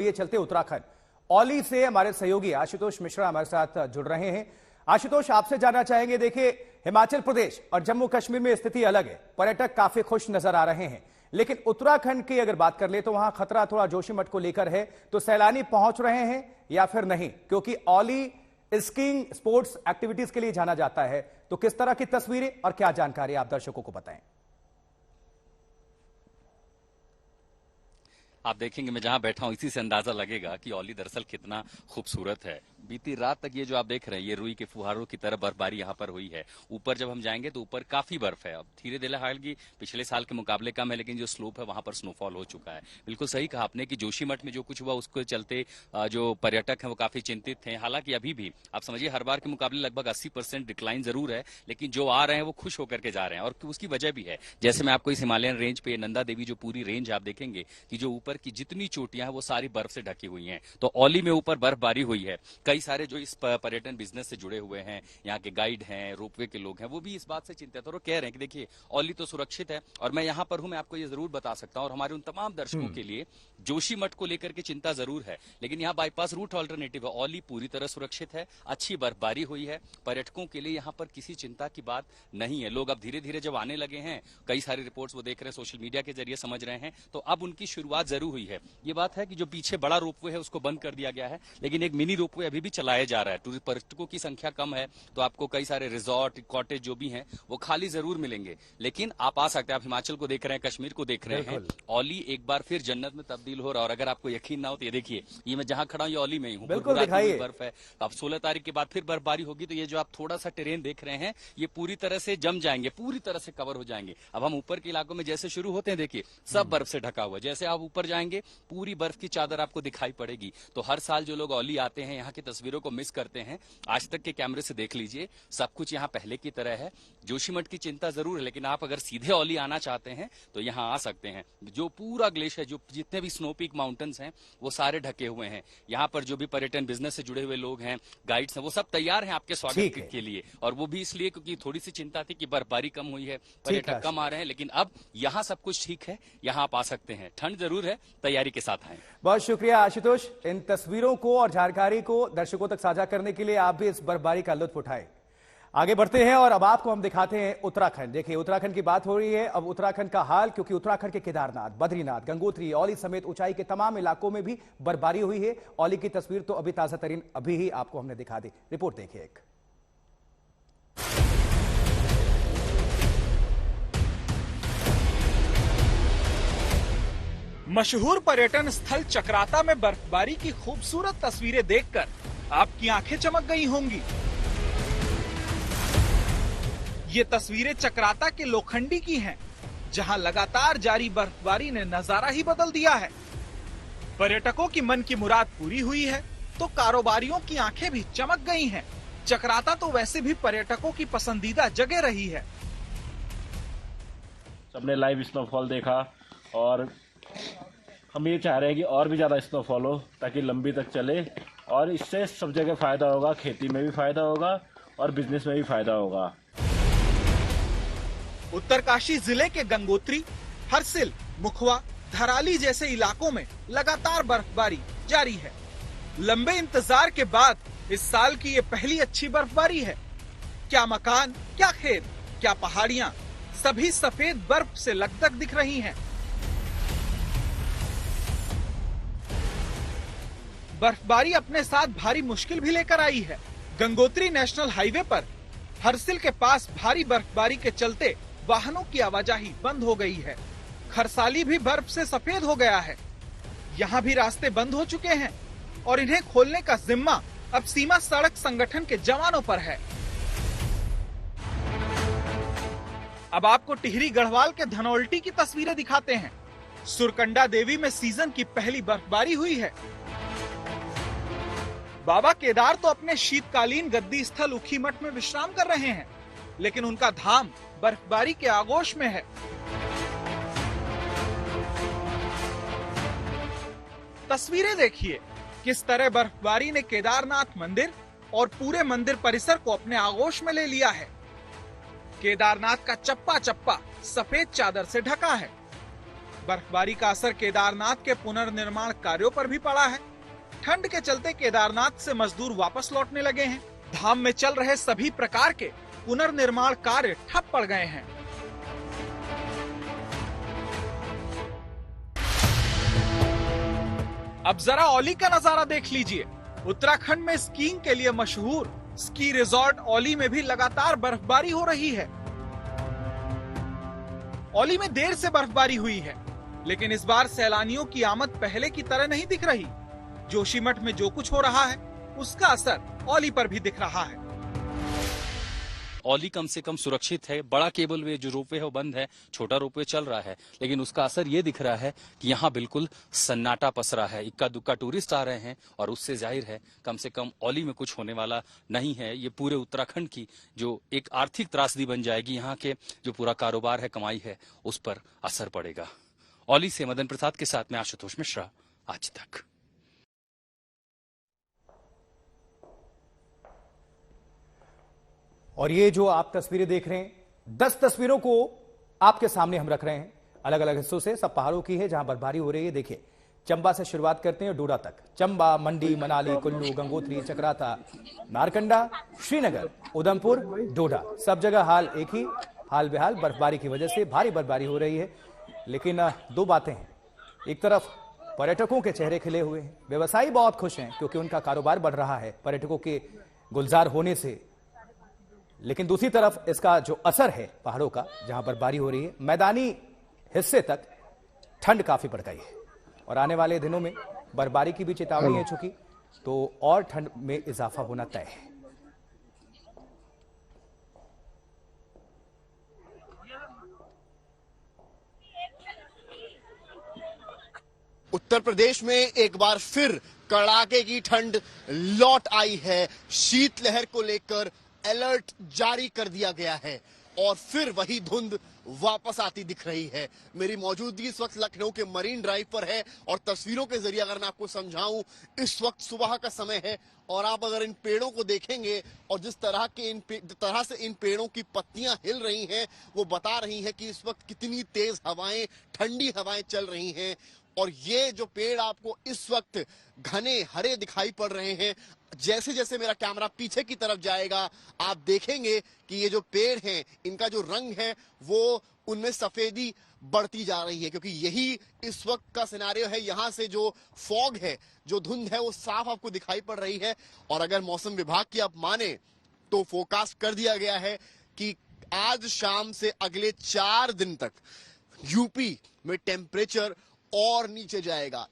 ये चलते उत्तराखंड औली से हमारे सहयोगी आशुतोष मिश्रा हमारे साथ जुड़ रहे हैं। आशुतोष, आपसे जानना चाहेंगे, देखिए हिमाचल प्रदेश और जम्मू कश्मीर में स्थिति अलग है, पर्यटक काफी खुश नजर आ रहे हैं, लेकिन उत्तराखंड की अगर बात कर ले तो वहां खतरा थोड़ा जोशीमठ को लेकर है। तो सैलानी पहुंच रहे हैं या फिर नहीं, क्योंकि औली स्कीइंग स्पोर्ट्स एक्टिविटीज के लिए जाना जाता है। तो किस तरह की तस्वीरें और क्या जानकारी आप दर्शकों को बताएं। आप देखेंगे, मैं जहां बैठा हूं इसी से अंदाजा लगेगा कि औली दरअसल कितना खूबसूरत है। बीती रात तक ये जो आप देख रहे हैं, ये रुई के फुहारों की तरह बर्फबारी यहाँ पर हुई है। ऊपर जब हम जाएंगे तो ऊपर काफी बर्फ है। अब धीरे धीरे हालांकि पिछले साल के मुकाबले कम है, लेकिन जो स्लोप है वहां पर स्नोफॉल हो चुका है। बिल्कुल सही कहा आपने कि जोशीमठ में जो कुछ हुआ उसके चलते जो पर्यटक है वो काफी चिंतित थे। हालांकि अभी भी आप समझिए हर बार के मुकाबले लगभग 80% डिक्लाइन जरूर है, लेकिन जो आ रहे हैं वो खुश होकर के जा रहे हैं। और उसकी वजह भी है, जैसे मैं आपको इस हिमालयन रेंज पे नंदा देवी जो पूरी रेंज आप देखेंगे कि जो ऊपर की जितनी चोटियां हैं वो सारी बर्फ से ढकी हुई हैं। तो औली में ऊपर बर्फबारी हुई है। कई सारे जो इस पर्यटन बिजनेस से जुड़े हुए हैं, यहाँ के गाइड हैं, रोपवे के लोग हैं, वो भी इस बात से चिंतित और कह रहे हैं कि देखिए औली तो सुरक्षित है और मैं यहाँ पर हूं, मैं आपको ये जरूर बता सकता हूं। और हमारे उन तमाम दर्शकों के लिए जोशीमठ को लेकर के चिंता जरूर है, लेकिन यहाँ बाईपास रूट ऑल्टरनेटिव है। औली पूरी तरह सुरक्षित है, अच्छी बर्फबारी हुई है, पर्यटकों के लिए यहाँ पर किसी चिंता की बात नहीं है। लोग अब धीरे धीरे जब आने लगे हैं, कई सारी रिपोर्ट्स वो देख रहे हैं, सोशल मीडिया के जरिए समझ रहे हैं, तो अब उनकी शुरुआत जरूर हुई है। ये बात है कि जो पीछे बड़ा रोपवे है उसको बंद कर दिया गया है, लेकिन एक मिनी रोपवे अभी भी चलाया जा रहा है। पर्यटकों की संख्या कम है तो आपको कई सारे रिजॉर्ट, कॉटेज जो भी हैं वो खाली जरूर मिलेंगे, लेकिन आप आ सकते हैं। आप हिमाचल को देख रहे हैं, कश्मीर को देख रहे हैं, औली एक बार फिर जन्नत में तब्दील हो रहा है। और अगर आपको यकीन ना हो तो ये देखिए, ये मैं जहां खड़ा हूं ये औली में ही हूं, बिल्कुल दिखाइए बर्फ है। अब 16 तारीख के बाद फिर बर्फबारी होगी, तो ये जो आप थोड़ा सा टेरेन देख रहे हैं ये पूरी तरह से जम जाएंगे, पूरी तरह से कवर हो जाएंगे। अब हम ऊपर के इलाकों में जैसे शुरू होते हैं, देखिए सब बर्फ से ढका हुआ है। जैसे आप ऊपर जाएंगे पूरी बर्फ की चादर आपको दिखाई पड़ेगी। तो हर साल जो लोग औली आते हैं, यहाँ की तस्वीरों को मिस करते हैं, आज तक के कैमरे से देख लीजिए, सब कुछ यहाँ पहले की तरह है। जोशीमठ की चिंता जरूर है, लेकिन आप अगर सीधे औली आना चाहते हैं तो यहाँ आ सकते हैं। जो पूरा ग्लेशियर, जो जितने भी स्नो पीक माउंटेन्स हैं वो सारे ढके हुए हैं। यहाँ पर जो भी पर्यटन बिजनेस से जुड़े हुए लोग हैं, गाइड्स हैं, वो सब तैयार हैं आपके स्वागत के लिए। और वो भी इसलिए क्योंकि थोड़ी सी चिंता थी कि बर्फबारी कम हुई है, पर्यटक कम आ रहे हैं, लेकिन अब यहाँ सब कुछ ठीक है, यहाँ आप आ सकते हैं। ठंड जरूर है, तैयारी के साथ आए। बहुत शुक्रिया आशुतोष, इन तस्वीरों को और जानकारी को दर्शकों तक साझा करने के लिए। आप भी इस बर्फबारी का लुत्फ उठाएं। आगे बढ़ते हैं और अब आपको हम दिखाते हैं उत्तराखंड। देखिए उत्तराखंड की बात हो रही है, अब उत्तराखंड का हाल, क्योंकि उत्तराखंड के केदारनाथ, बद्रीनाथ, गंगोत्री, औली समेत ऊंचाई के तमाम इलाकों में भी बर्फबारी हुई है। औली की तस्वीर तो अभी ताजा तरीन अभी ही आपको हमने दिखा दी। रिपोर्ट देखिए एक। मशहूर पर्यटन स्थल चक्राता में बर्फबारी की खूबसूरत तस्वीरें देखकर आपकी आंखें चमक गई होंगी। ये तस्वीरें चक्राता के लोखंडी की हैं, जहां लगातार जारी बर्फबारी ने नजारा ही बदल दिया है। पर्यटकों की मन की मुराद पूरी हुई है तो कारोबारियों की आंखें भी चमक गई हैं। चक्राता तो वैसे भी पर्यटकों की पसंदीदा जगह रही है। सबने लाइव स्नोफॉल देखा और हम ये चाह रहे हैं कि और भी ज्यादा स्नोफॉल हो ताकि लंबी तक चले, और इससे सब जगह फायदा होगा, खेती में भी फायदा होगा और बिजनेस में भी फायदा होगा। उत्तरकाशी जिले के गंगोत्री, हरसिल, मुखवा, धराली जैसे इलाकों में लगातार बर्फबारी जारी है। लंबे इंतजार के बाद इस साल की ये पहली अच्छी बर्फबारी है। क्या मकान, क्या खेत, क्या पहाड़ियां, सभी सफेद बर्फ से लकदक दिख रही हैं। बर्फबारी अपने साथ भारी मुश्किल भी लेकर आई है। गंगोत्री नेशनल हाईवे पर हरसिल के पास भारी बर्फबारी के चलते वाहनों की आवाजाही बंद हो गई है। खरसाली भी बर्फ से सफेद हो गया है। यहाँ भी रास्ते बंद हो चुके हैं और इन्हें खोलने का जिम्मा अब सीमा सड़क संगठन के जवानों पर है। अब आपको टिहरी गढ़वाल के धनौल्टी की तस्वीरें दिखाते हैं। सुरकंडा देवी में सीजन की पहली बर्फबारी हुई है। बाबा केदार तो अपने शीतकालीन गद्दी स्थल ऊखीमठ में विश्राम कर रहे हैं, लेकिन उनका धाम बर्फबारी के आगोश में है। तस्वीरें देखिए, किस तरह बर्फबारी ने केदारनाथ मंदिर और पूरे मंदिर परिसर को अपने आगोश में ले लिया है। केदारनाथ का चप्पा चप्पा सफेद चादर से ढका है। बर्फबारी का असर केदारनाथ के पुनर्निर्माण कार्यों पर भी पड़ा है। ठंड के चलते केदारनाथ से मजदूर वापस लौटने लगे हैं। धाम में चल रहे सभी प्रकार के पुनर्निर्माण कार्य ठप पड़ गए हैं। अब जरा औली का नजारा देख लीजिए। उत्तराखंड में स्कीइंग के लिए मशहूर स्की रिजॉर्ट औली में भी लगातार बर्फबारी हो रही है। औली में देर से बर्फबारी हुई है, लेकिन इस बार सैलानियों की आमद पहले की तरह नहीं दिख रही। जोशीमठ में जो कुछ हो रहा है उसका असर औली पर भी दिख रहा है। औली कम से कम सुरक्षित है। बड़ा केबल वे जो रोपवे है वो बंद है, छोटा रोपवे चल रहा है, लेकिन उसका असर ये दिख रहा है कि यहाँ बिल्कुल सन्नाटा पसरा है। इक्का दुक्का टूरिस्ट आ रहे हैं और उससे जाहिर है कम से कम औली में कुछ होने वाला नहीं है। ये पूरे उत्तराखंड की जो एक आर्थिक त्रासदी बन जाएगी, यहाँ के जो पूरा कारोबार है, कमाई है, उस पर असर पड़ेगा। औली से मदन प्रसाद के साथ में आशुतोष मिश्रा, आज तक। और ये जो आप तस्वीरें देख रहे हैं, 10 तस्वीरों को आपके सामने हम रख रहे हैं, अलग अलग हिस्सों से, सब पहाड़ों की है जहां बर्फबारी हो रही है। देखिए, चंबा से शुरुआत करते हैं डोडा तक। चंबा, मंडी, मनाली, कुल्लू, गंगोत्री, चक्राता, नारकंडा, श्रीनगर, उधमपुर, डोडा, सब जगह हाल एक ही, हाल बेहाल। बर्फबारी की वजह से भारी बर्फबारी हो रही है। लेकिन दो बातें हैं। एक तरफ पर्यटकों के चेहरे खिले हुए हैं, व्यवसायी बहुत खुश हैं क्योंकि उनका कारोबार बढ़ रहा है पर्यटकों के गुलजार होने से। लेकिन दूसरी तरफ इसका जो असर है पहाड़ों का, जहां बर्फबारी हो रही है, मैदानी हिस्से तक ठंड काफी बढ़ गई है और आने वाले दिनों में बर्फबारी की भी चेतावनी है चूंकि, तो और ठंड में इजाफा होना तय है। उत्तर प्रदेश में एक बार फिर कड़ाके की ठंड लौट आई है। शीतलहर को लेकर अलर्ट जारी कर दिया गया है और फिर वही धुंध वापस आती दिख रही है। मेरी मौजूदगी इस वक्त लखनऊ के मरीन ड्राइव पर है और तस्वीरों के जरिए अगर मैं आपको समझाऊं, इस वक्त सुबह का समय है और आप अगर इन पेड़ों को देखेंगे और जिस तरह से इन पेड़ों की पत्तियां हिल रही हैं, वो बता रही हैं कि इस वक्त कितनी तेज हवाएं, ठंडी हवाएं चल रही हैं। और ये जो पेड़ आपको इस वक्त घने हरे दिखाई पड़ रहे हैं, जैसे जैसे मेरा कैमरा पीछे की तरफ जाएगा आप देखेंगे कि ये जो पेड़ हैं, इनका जो रंग है वो उनमें सफेदी बढ़ती जा रही है, क्योंकि यही इस वक्त का सिनेरियो है। यहाँ से जो फॉग है, जो धुंध है, वो साफ आपको दिखाई पड़ रही है। और अगर मौसम विभाग की आप माने तो फोरकास्ट कर दिया गया है कि आज शाम से अगले 4 दिन तक यूपी में टेम्परेचर और नीचे जाएगा।